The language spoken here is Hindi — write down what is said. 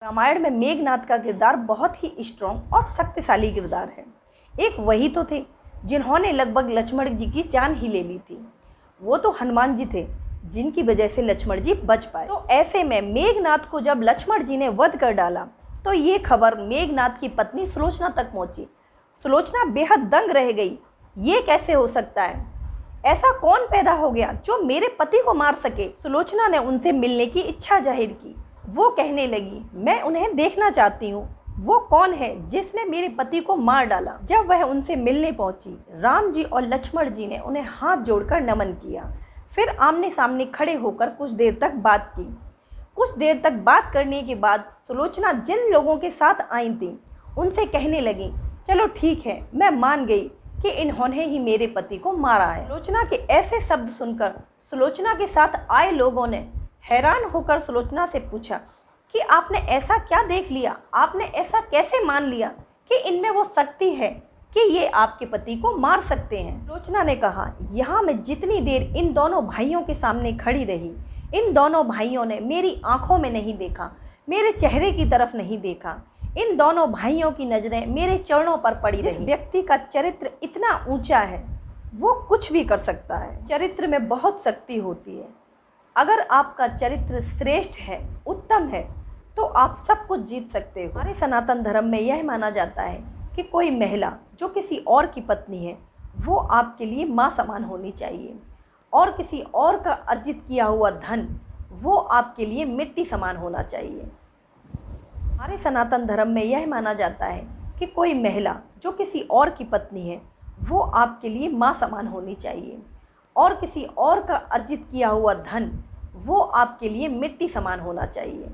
रामायण में मेघनाद का किरदार बहुत ही स्ट्रॉन्ग और शक्तिशाली किरदार है। एक वही तो थे जिन्होंने लगभग लक्ष्मण जी की जान ही ले ली थी। वो तो हनुमान जी थे जिनकी वजह से लक्ष्मण जी बच पाए। तो ऐसे में मेघनाद को जब लक्ष्मण जी ने वध कर डाला तो ये खबर मेघनाद की पत्नी सुलोचना तक पहुंची। सुलोचना बेहद दंग रह गई। ये कैसे हो सकता है? ऐसा कौन पैदा हो गया जो मेरे पति को मार सके? सुलोचना ने उनसे मिलने की इच्छा जाहिर की। वो कहने लगी, मैं उन्हें देखना चाहती हूँ। वो कौन है जिसने मेरे पति को मार डाला? जब वह उनसे मिलने पहुंची, राम जी और लक्ष्मण जी ने उन्हें हाथ जोड़कर नमन किया। फिर आमने सामने खड़े होकर कुछ देर तक बात की। कुछ देर तक बात करने के बाद सुलोचना जिन लोगों के साथ आई थी उनसे कहने लगी, चलो ठीक है, मैं मान गई कि इन्होंने ही मेरे पति को मारा है। सुलोचना के ऐसे शब्द सुनकर सुलोचना के साथ आए लोगों ने हैरान होकर सुलोचना से पूछा कि आपने ऐसा क्या देख लिया? आपने ऐसा कैसे मान लिया कि इनमें वो शक्ति है कि ये आपके पति को मार सकते हैं? सुलोचना ने कहा, यहाँ मैं जितनी देर इन दोनों भाइयों के सामने खड़ी रही, इन दोनों भाइयों ने मेरी आंखों में नहीं देखा, मेरे चेहरे की तरफ नहीं देखा। इन दोनों भाइयों की नज़रें मेरे चरणों पर पड़ी रही। जिस व्यक्ति का चरित्र इतना ऊंचा है वो कुछ भी कर सकता है। चरित्र में बहुत शक्ति होती है। अगर आपका चरित्र श्रेष्ठ है, उत्तम है, तो आप सब कुछ जीत सकते हो। हमारे सनातन धर्म में यह माना जाता है कि कोई महिला जो किसी और की पत्नी है वो आपके लिए माँ समान होनी चाहिए, और किसी और का अर्जित किया हुआ धन वो आपके लिए मिट्टी समान होना चाहिए। हमारे सनातन धर्म में यह माना जाता है कि कोई महिला जो किसी और की पत्नी है वो आपके लिए माँ समान होनी चाहिए, और किसी और का अर्जित किया हुआ धन वो आपके लिए मिट्टी समान होना चाहिए।